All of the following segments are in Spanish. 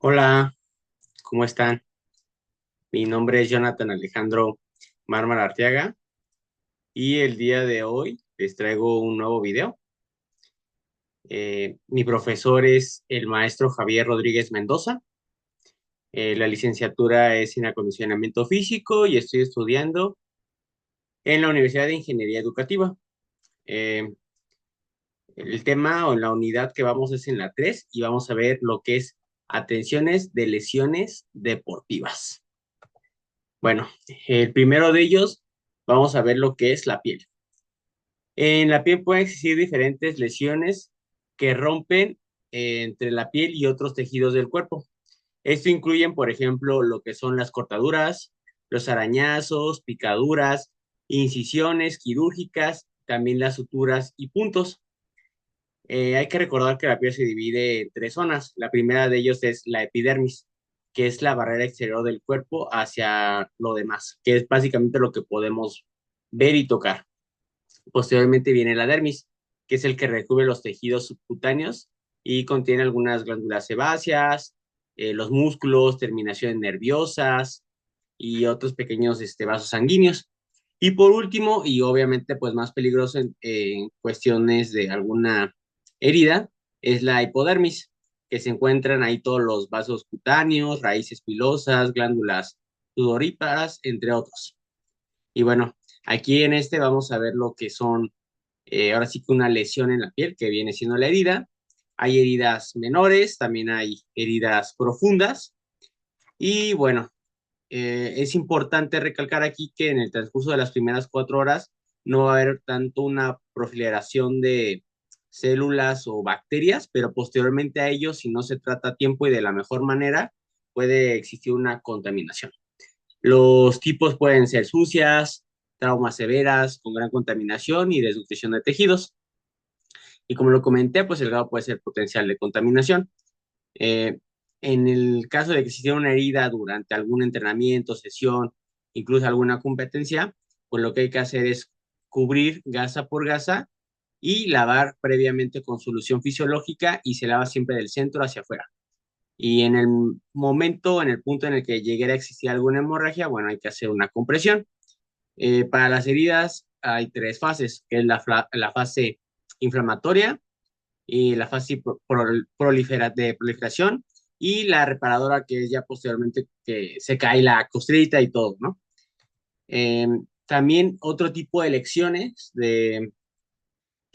Hola, ¿cómo están? Mi nombre es Jonathan Alejandro Mármara Arteaga y el día de hoy les traigo un nuevo video. Mi profesor es el maestro Javier Rodríguez Mendoza. La licenciatura es en acondicionamiento físico y estoy estudiando en la Universidad de Ingeniería Educativa. Eh, el tema o la unidad que vamos es en la 3 y vamos a ver lo que es atenciones de lesiones deportivas. Bueno, el primero de ellos, vamos a ver lo que es la piel. En la piel pueden existir diferentes lesiones que rompen entre la piel y otros tejidos del cuerpo. Esto incluyen, por ejemplo, lo que son las cortaduras, los arañazos, picaduras, incisiones quirúrgicas, también las suturas y puntos. Hay que recordar que la piel se divide en tres zonas. La primera de ellos es la epidermis, que es la barrera exterior del cuerpo hacia lo demás, que es básicamente lo que podemos ver y tocar. Posteriormente viene la dermis, que es el que recubre los tejidos subcutáneos y contiene algunas glándulas sebáceas, los músculos, terminaciones nerviosas y otros pequeños vasos sanguíneos. Y por último, y obviamente pues más peligroso en cuestiones de alguna herida, es la hipodermis, que se encuentran ahí todos los vasos cutáneos, raíces pilosas, glándulas sudoríparas, entre otros. Y bueno, aquí en este vamos a ver lo que son, ahora sí que una lesión en la piel, que viene siendo la herida. Hay heridas menores, también hay heridas profundas. Y bueno, es importante recalcar aquí que en el transcurso de las primeras 4 horas no va a haber tanto una proliferación de células o bacterias, pero posteriormente a ello, si no se trata a tiempo y de la mejor manera, puede existir una contaminación. Los tipos pueden ser sucias, traumas severas, con gran contaminación y desnutrición de tejidos. Y como lo comenté, pues el grado puede ser potencial de contaminación. Eh, en el caso de que existiera una herida durante algún entrenamiento, sesión, incluso alguna competencia, pues lo que hay que hacer es cubrir gasa por gasa y lavar previamente con solución fisiológica y se lava siempre del centro hacia afuera. Y en el momento, en el punto en el que llegue a existir alguna hemorragia, bueno, hay que hacer una compresión. Para las heridas hay tres fases, que es la fase inflamatoria y la fase de proliferación y la reparadora, que es ya posteriormente que se cae la costrita y todo, ¿no? Eh, También otro tipo de lesiones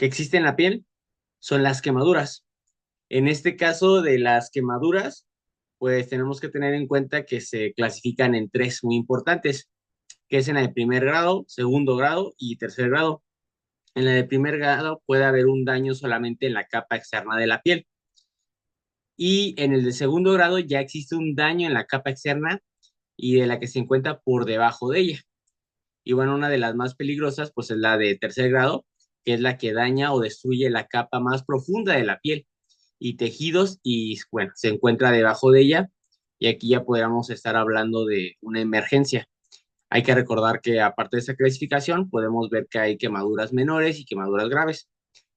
que existen en la piel son las quemaduras. En este caso de las quemaduras, pues tenemos que tener en cuenta que se clasifican en tres muy importantes, que es en la de primer grado, segundo grado y tercer grado. En la de primer grado puede haber un daño solamente en la capa externa de la piel. Y en el de segundo grado ya existe un daño en la capa externa y de la que se encuentra por debajo de ella. Y bueno, una de las más peligrosas pues es la de tercer grado, que es la que daña o destruye la capa más profunda de la piel y tejidos y bueno, se encuentra debajo de ella y aquí ya podríamos estar hablando de una emergencia. Hay que recordar que aparte de esa clasificación podemos ver que hay quemaduras menores y quemaduras graves.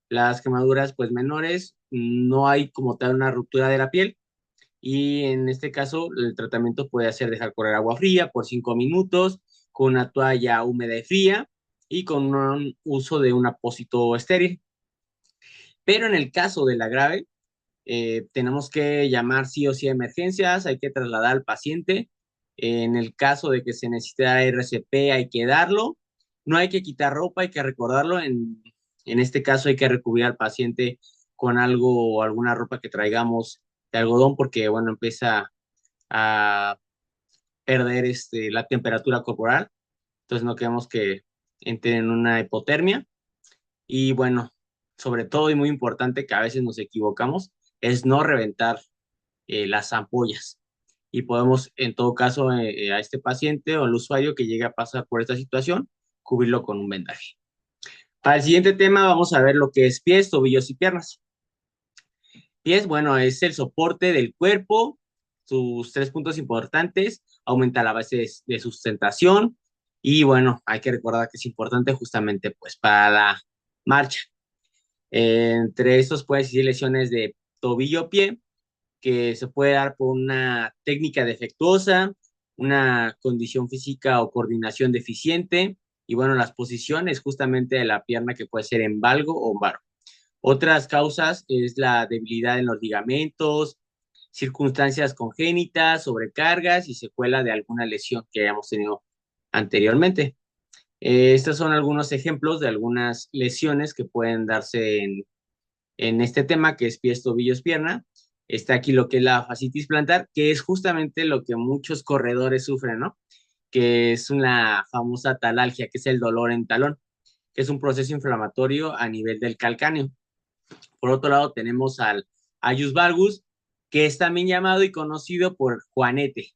Las quemaduras pues menores no hay como tal una ruptura de la piel y en este caso el tratamiento puede ser dejar correr agua fría por 5 minutos con una toalla húmeda y fría y con un uso de un apósito estéril. Pero en el caso de la grave, tenemos que llamar sí o sí a emergencias, hay que trasladar al paciente. En el caso de que se necesite RCP, hay que darlo. No hay que quitar ropa, hay que recordarlo. En este caso, hay que recubrir al paciente con algo o alguna ropa que traigamos de algodón, porque, bueno, empieza a perder la temperatura corporal. Entonces, no queremos que entren en una hipotermia. Y bueno, sobre todo y muy importante que a veces nos equivocamos, es no reventar las ampollas. Y podemos, en todo caso, a este paciente o al usuario que llegue a pasar por esta situación, cubrirlo con un vendaje. Para el siguiente tema vamos a ver lo que es pies, tobillos y piernas. Pies, bueno, es el soporte del cuerpo, sus tres puntos importantes, aumenta la base de sustentación y bueno, hay que recordar que es importante justamente pues para la marcha. Entre estos pueden existir lesiones de tobillo-pie, que se puede dar por una técnica defectuosa, una condición física o coordinación deficiente, y bueno, las posiciones justamente de la pierna que puede ser en valgo o varo. Otras causas es la debilidad en los ligamentos, circunstancias congénitas, sobrecargas y secuela de alguna lesión que hayamos tenido anteriormente. Estos son algunos ejemplos de algunas lesiones que pueden darse en este tema que es pies, tobillos, pierna. Está aquí lo que es la fascitis plantar, que es justamente lo que muchos corredores sufren, ¿no? Que es una famosa talalgia, que es el dolor en talón, que es un proceso inflamatorio a nivel del calcáneo. Por otro lado, tenemos al Ayus valgus, que es también llamado y conocido por Juanete,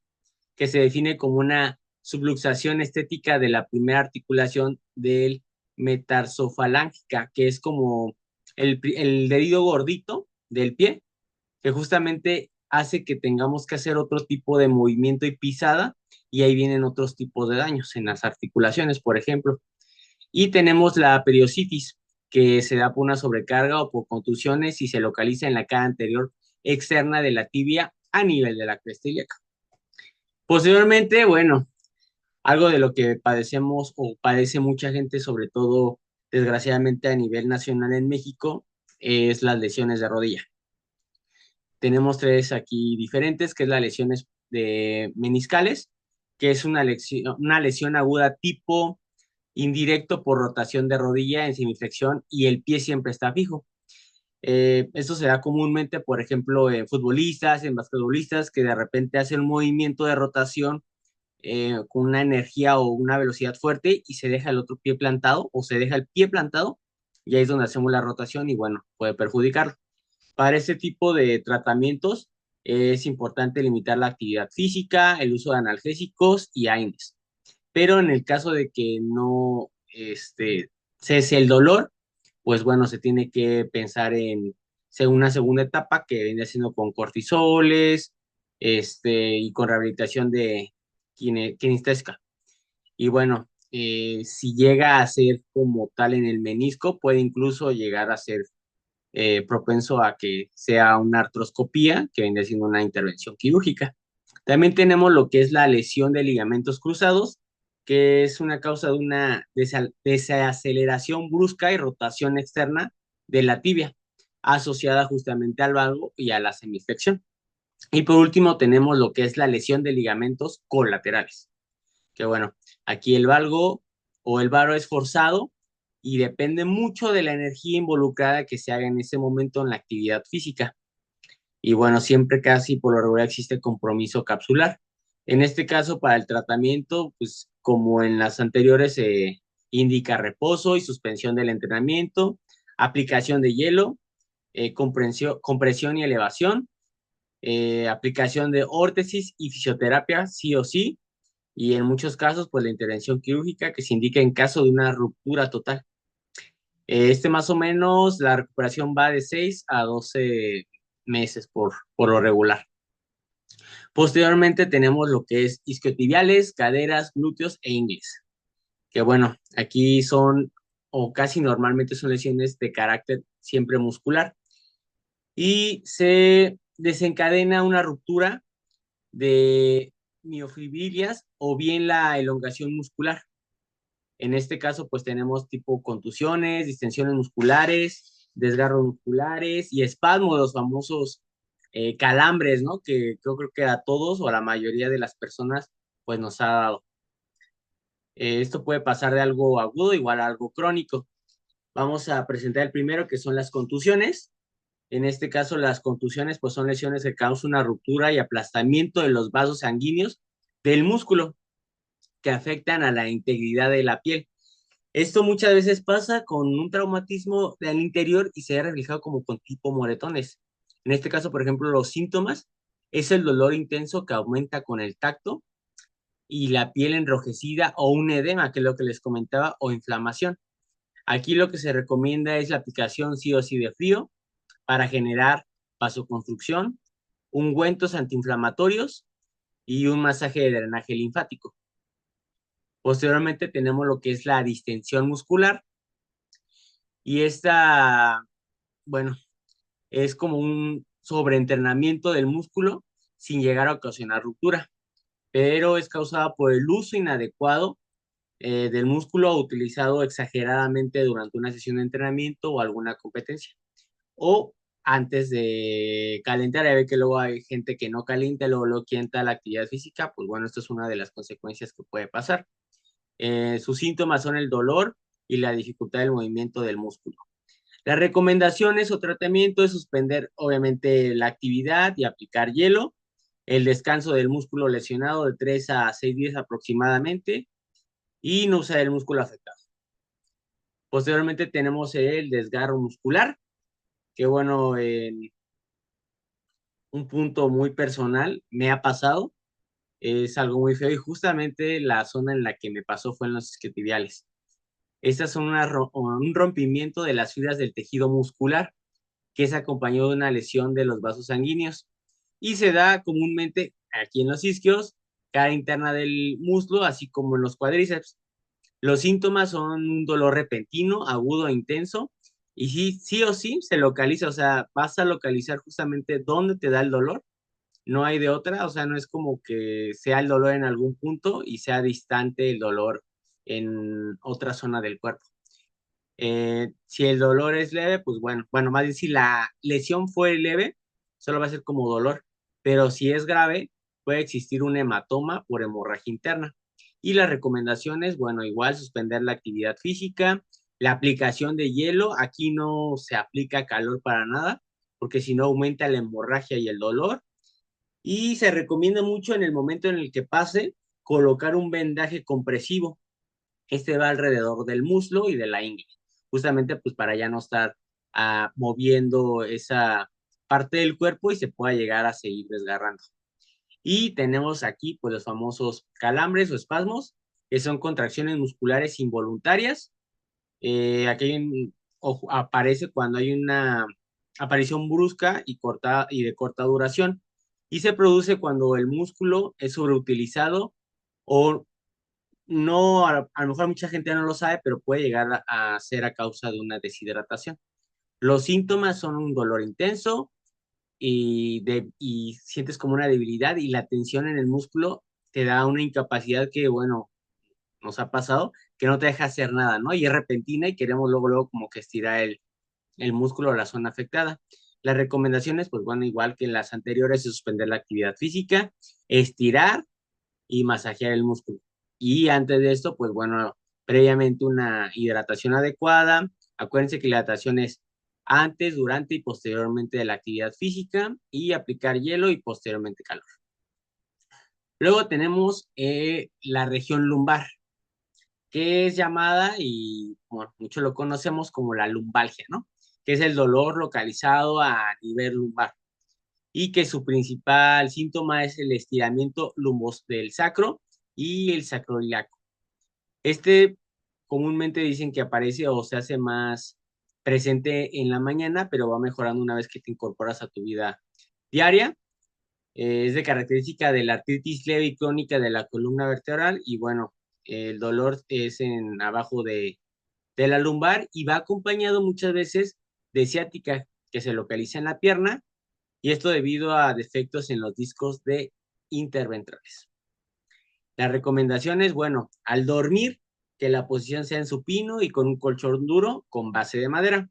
que se define como una subluxación estética de la primera articulación del metatarsofalangica, que es como el dedito gordito del pie, que justamente hace que tengamos que hacer otro tipo de movimiento y pisada, y ahí vienen otros tipos de daños en las articulaciones, por ejemplo. Y tenemos la periositis, que se da por una sobrecarga o por contusiones y se localiza en la cara anterior externa de la tibia a nivel de la cresta ilíaca. Posteriormente, bueno, algo de lo que padecemos o padece mucha gente, sobre todo desgraciadamente a nivel nacional en México, es las lesiones de rodilla. Tenemos tres aquí diferentes, que es las lesiones de meniscales, que es una lesión aguda tipo indirecto por rotación de rodilla en semiflexión y el pie siempre está fijo. Esto se da comúnmente, por ejemplo, en futbolistas, en basquetbolistas, que de repente hacen un movimiento de rotación con una energía o una velocidad fuerte y se deja el otro pie plantado o se deja el pie plantado y ahí es donde hacemos la rotación y bueno, puede perjudicarlo. Para este tipo de tratamientos es importante limitar la actividad física, el uso de analgésicos y AINES. Pero en el caso de que no cese el dolor, pues bueno, se tiene que pensar en una segunda etapa que viene siendo con cortisoles, y con rehabilitación de kinestésica. Y bueno, si llega a ser como tal en el menisco, puede incluso llegar a ser propenso a que sea una artroscopía, que viene siendo una intervención quirúrgica. También tenemos lo que es la lesión de ligamentos cruzados, que es una causa de una desaceleración brusca y rotación externa de la tibia, asociada justamente al valgo y a la semiflexión. Y por último tenemos lo que es la lesión de ligamentos colaterales, que bueno, aquí el valgo o el varo es forzado y depende mucho de la energía involucrada que se haga en ese momento en la actividad física. Y bueno, siempre casi por lo regular existe compromiso capsular. En este caso, para el tratamiento, pues como en las anteriores, se indica reposo y suspensión del entrenamiento, aplicación de hielo, compresión y elevación, aplicación de órtesis y fisioterapia, sí o sí, y en muchos casos, pues la intervención quirúrgica que se indica en caso de una ruptura total. Más o menos, la recuperación va de 6 a 12 meses por lo regular. Posteriormente tenemos lo que es isquiotibiales, caderas, glúteos e ingles, que bueno, aquí son o casi normalmente son lesiones de carácter siempre muscular y se desencadena una ruptura de miofibrilias o bien la elongación muscular. En este caso, pues tenemos tipo contusiones, distensiones musculares, desgarros musculares y espasmos, los famosos calambres, ¿no? Que yo creo que a todos o a la mayoría de las personas, pues nos ha dado. Esto puede pasar de algo agudo igual a algo crónico. Vamos a presentar el primero, que son las contusiones. En este caso, las contusiones, pues son lesiones que causan una ruptura y aplastamiento de los vasos sanguíneos del músculo que afectan a la integridad de la piel. Esto muchas veces pasa con un traumatismo del interior y se ve reflejado como con tipo moretones. En este caso, por ejemplo, los síntomas es el dolor intenso que aumenta con el tacto y la piel enrojecida o un edema, que es lo que les comentaba, o inflamación. Aquí lo que se recomienda es la aplicación sí o sí de frío para generar vasoconstrucción, ungüentos antiinflamatorios y un masaje de drenaje linfático. Posteriormente tenemos lo que es la distensión muscular y esta, bueno, es como sobreentrenamiento del músculo sin llegar a ocasionar ruptura, pero es causada por el uso inadecuado del músculo utilizado exageradamente durante una sesión de entrenamiento o alguna competencia. O antes de calentar, ya ve que luego hay gente que no calienta, luego quienta la actividad física, pues bueno, esto es una de las consecuencias que puede pasar. Sus síntomas son el dolor y la dificultad del movimiento del músculo. Las recomendaciones o tratamiento es suspender, obviamente, la actividad y aplicar hielo, el descanso del músculo lesionado de 3 a 6 días aproximadamente y no usar el músculo afectado. Posteriormente tenemos el desgarro muscular, que bueno, en un punto muy personal me ha pasado, es algo muy feo y justamente la zona en la que me pasó fue en los isquiotibiales. Estas son un rompimiento de las fibras del tejido muscular que es acompañado de una lesión de los vasos sanguíneos y se da comúnmente aquí en los isquios, cara interna del muslo, así como en los cuádriceps. Los síntomas son un dolor repentino, agudo e intenso, y sí o sí se localiza, o sea, vas a localizar justamente dónde te da el dolor, no hay de otra, o sea, no es como que sea el dolor en algún punto y sea distante el dolor en otra zona del cuerpo. Si el dolor es leve, pues bueno, más bien si la lesión fue leve, solo va a ser como dolor, pero si es grave, puede existir un hematoma por hemorragia interna. Y las recomendaciones, bueno, igual suspender la actividad física, la aplicación de hielo, aquí no se aplica calor para nada, porque si no aumenta la hemorragia y el dolor. Y se recomienda mucho en el momento en el que pase, colocar un vendaje compresivo. Este va alrededor del muslo y de la ingle, justamente pues para ya no estar moviendo esa parte del cuerpo y se pueda llegar a seguir desgarrando. Y tenemos aquí pues los famosos calambres o espasmos, que son contracciones musculares involuntarias. Aquí aparece cuando hay una aparición brusca y de corta duración. Y se produce cuando el músculo es sobreutilizado o no, a lo mejor mucha gente no lo sabe, pero puede llegar a ser a causa de una deshidratación. Los síntomas son un dolor intenso y sientes como una debilidad y la tensión en el músculo te da una incapacidad que, bueno, nos ha pasado, que no te deja hacer nada, ¿no? Y es repentina y queremos luego como que estirar el músculo o la zona afectada. Las recomendaciones, pues bueno, igual que en las anteriores, es suspender la actividad física, estirar y masajear el músculo. Y antes de esto, pues bueno, previamente una hidratación adecuada. Acuérdense que la hidratación es antes, durante y posteriormente de la actividad física y aplicar hielo y posteriormente calor. Luego tenemos la región lumbar, que es llamada, y bueno, muchos lo conocemos como la lumbalgia, ¿no? Que es el dolor localizado a nivel lumbar y que su principal síntoma es el estiramiento lumbos del sacro y el sacroiliaco. Este comúnmente dicen que aparece o se hace más presente en la mañana, pero va mejorando una vez que te incorporas a tu vida diaria. Es de característica de la artritis leve y crónica de la columna vertebral y bueno, el dolor es en abajo de la lumbar y va acompañado muchas veces de ciática que se localiza en la pierna y esto debido a defectos en los discos de interventrales. La recomendación es, bueno, al dormir, que la posición sea en supino y con un colchón duro con base de madera.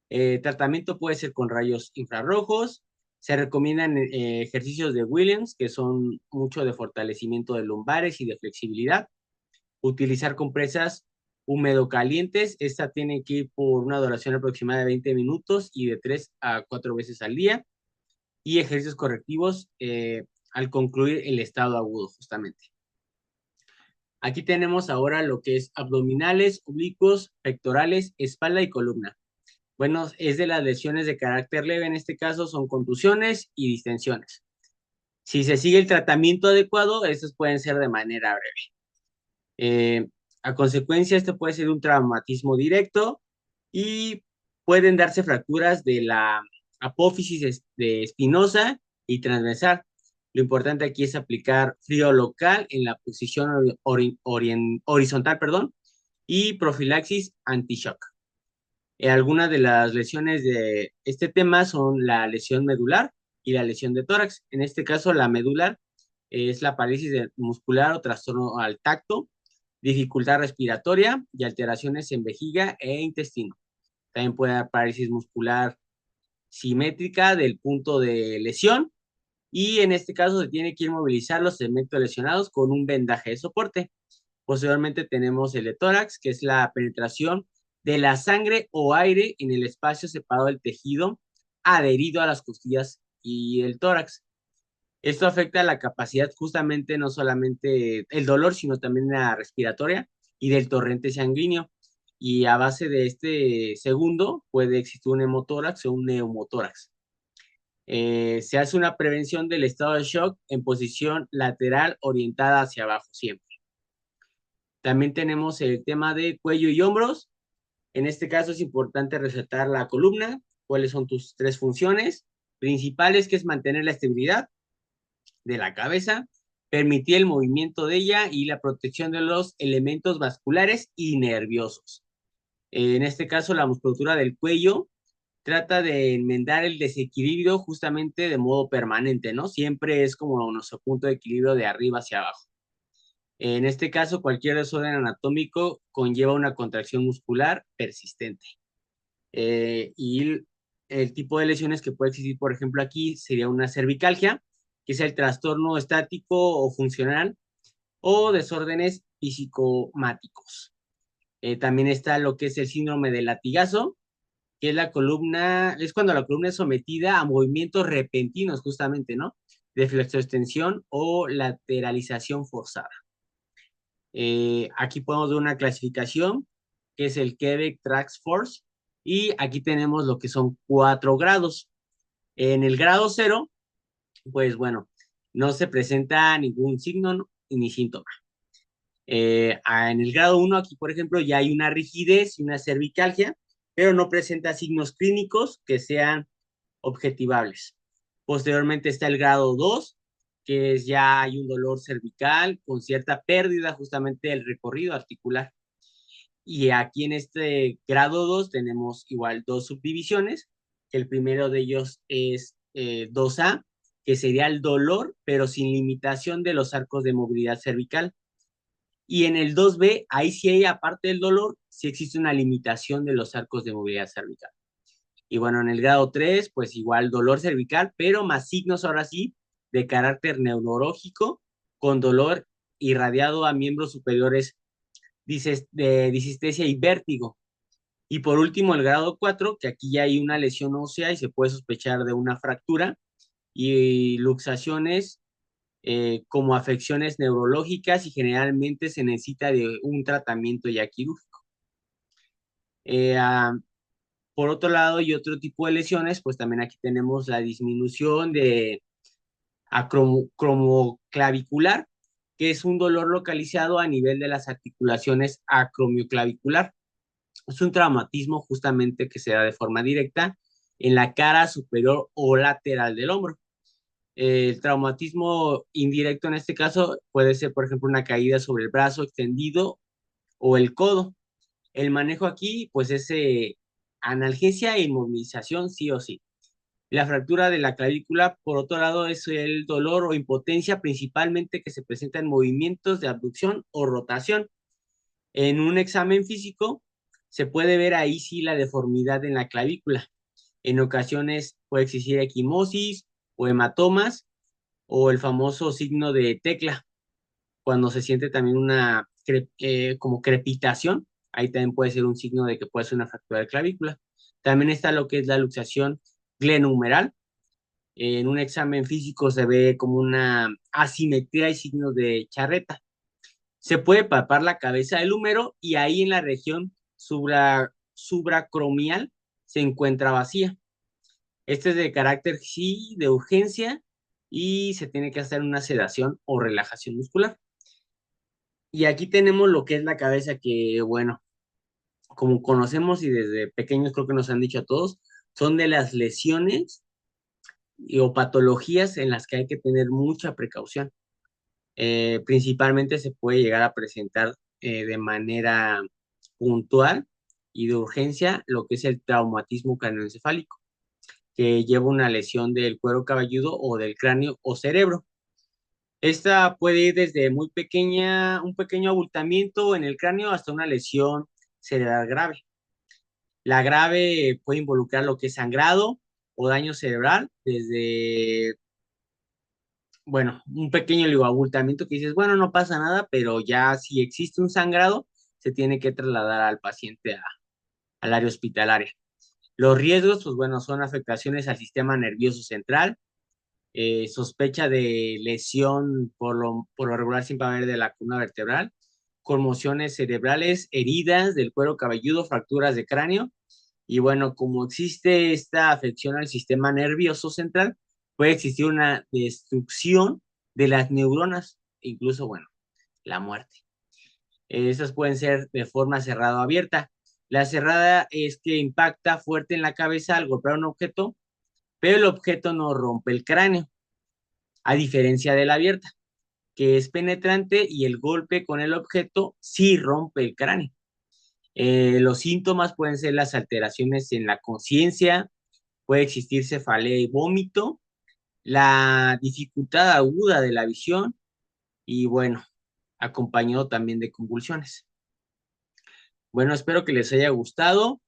Tratamiento puede ser con rayos infrarrojos. Se recomiendan ejercicios de Williams, que son mucho de fortalecimiento de lumbares y de flexibilidad. Utilizar compresas húmedo calientes. Esta tiene que ir por una duración aproximada de 20 minutos y de 3 a 4 veces al día. Y ejercicios correctivos al concluir el estado agudo, justamente. Aquí tenemos ahora lo que es abdominales, oblicuos, pectorales, espalda y columna. Bueno, es de las lesiones de carácter leve, en este caso son contusiones y distensiones. Si se sigue el tratamiento adecuado, estos pueden ser de manera breve. A consecuencia, este puede ser un traumatismo directo y pueden darse fracturas de la apófisis de espinosa y transversal. Lo importante aquí es aplicar frío local en la posición horizontal, perdón, y profilaxis anti-shock. Algunas de las lesiones de este tema son la lesión medular y la lesión de tórax. En este caso, la medular es la parálisis muscular o trastorno al tacto, dificultad respiratoria y alteraciones en vejiga e intestino. También puede haber parálisis muscular simétrica del punto de lesión y en este caso se tiene que inmovilizar los segmentos lesionados con un vendaje de soporte. Posteriormente tenemos el de tórax, que es la penetración de la sangre o aire en el espacio separado del tejido adherido a las costillas y el tórax. Esto afecta la capacidad justamente no solamente el dolor, sino también la respiratoria y del torrente sanguíneo. Y a base de este segundo puede existir un hemotórax o un neumotórax. Se hace una prevención del estado de shock en posición lateral orientada hacia abajo siempre. También tenemos el tema de cuello y hombros. En este caso es importante resaltar la columna, cuáles son tus tres funciones principales, que es mantener la estabilidad de la cabeza, permitir el movimiento de ella y la protección de los elementos vasculares y nerviosos. En este caso, la musculatura del cuello trata de enmendar el desequilibrio justamente de modo permanente, ¿no? Siempre es como nuestro punto de equilibrio de arriba hacia abajo. En este caso, cualquier desorden anatómico conlleva una contracción muscular persistente. Y el tipo de lesiones que puede existir, por ejemplo, aquí sería una cervicalgia, que es el trastorno estático o funcional, o desórdenes psicomáticos. También está lo que es el síndrome del latigazo, que es la columna, es cuando la columna es sometida a movimientos repentinos, justamente, ¿no? De flexoextensión o lateralización forzada. Aquí podemos ver una clasificación, que es el Quebec Trax Force, y aquí tenemos lo que son 4 grados. En el grado 0, pues bueno, no se presenta ningún signo ni síntoma. En el grado 1, aquí por ejemplo, ya hay una rigidez y una cervicalgia, pero no presenta signos clínicos que sean objetivables. Posteriormente está el grado 2, que es ya hay un dolor cervical con cierta pérdida justamente del recorrido articular. Y aquí en este grado 2 tenemos igual dos subdivisiones. El primero de ellos es 2A, que sería el dolor, pero sin limitación de los arcos de movilidad cervical. Y en el 2B, ahí sí hay, aparte del dolor, sí existe una limitación de los arcos de movilidad cervical. Y bueno, en el grado 3, pues igual dolor cervical, pero más signos ahora sí de carácter neurológico, con dolor irradiado a miembros superiores de disistesia y vértigo. Y por último, el grado 4, que aquí ya hay una lesión ósea y se puede sospechar de una fractura y luxaciones como afecciones neurológicas y generalmente se necesita de un tratamiento ya quirúrgico. Eh, uh, por otro lado, y otro tipo de lesiones, pues también aquí tenemos la disminución de acromoclavicular, que es un dolor localizado a nivel de las articulaciones acromioclavicular. Es un traumatismo justamente que se da de forma directa en la cara superior o lateral del hombro. El traumatismo indirecto en este caso puede ser, por ejemplo, una caída sobre el brazo extendido o el codo. El manejo aquí, pues es analgesia e inmovilización, sí o sí. La fractura de la clavícula, por otro lado, es el dolor o impotencia principalmente que se presenta en movimientos de abducción o rotación. En un examen físico se puede ver ahí sí la deformidad en la clavícula. En ocasiones puede existir equimosis o hematomas o el famoso signo de tecla, cuando se siente también una como crepitación, ahí también puede ser un signo de que puede ser una fractura de clavícula. También está lo que es la luxación glenohumeral. En un examen físico se ve como una asimetría y signos de charreta. Se puede palpar la cabeza del húmero y ahí en la región subracromial se encuentra vacía. Este es de carácter sí, de urgencia y se tiene que hacer una sedación o relajación muscular. Y aquí tenemos lo que es la cabeza que, bueno, como conocemos y desde pequeños creo que nos han dicho a todos, son de las lesiones o patologías en las que hay que tener mucha precaución. Principalmente se puede llegar a presentar de manera puntual y de urgencia lo que es el traumatismo craneoencefálico, que lleva una lesión del cuero cabelludo o del cráneo o cerebro. Esta puede ir desde muy pequeña, un pequeño abultamiento en el cráneo hasta una lesión cerebral grave. La grave puede involucrar lo que es sangrado o daño cerebral, desde, bueno, un pequeño abultamiento que dices, bueno, no pasa nada, pero ya si existe un sangrado, se tiene que trasladar al paciente al área hospitalaria. Los riesgos, pues bueno, son afectaciones al sistema nervioso central, sospecha de lesión por lo regular sin haber de la columna vertebral, conmociones cerebrales, heridas del cuero cabelludo, fracturas de cráneo. Y bueno, como existe esta afección al sistema nervioso central, puede existir una destrucción de las neuronas, incluso, bueno, la muerte. Esas pueden ser de forma cerrada o abierta. La cerrada es que impacta fuerte en la cabeza al golpear un objeto, pero el objeto no rompe el cráneo, a diferencia de la abierta, que es penetrante y el golpe con el objeto sí rompe el cráneo. Los síntomas pueden ser las alteraciones en la conciencia, puede existir cefalea y vómito, la dificultad aguda de la visión y bueno, acompañado también de convulsiones. Bueno, espero que les haya gustado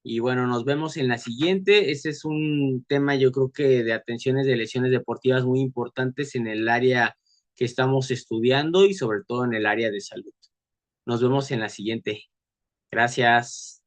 y bueno, nos vemos en la siguiente. Este es un tema yo creo que de atenciones de lesiones deportivas muy importantes en el área que estamos estudiando y sobre todo en el área de salud. Nos vemos en la siguiente. Gracias.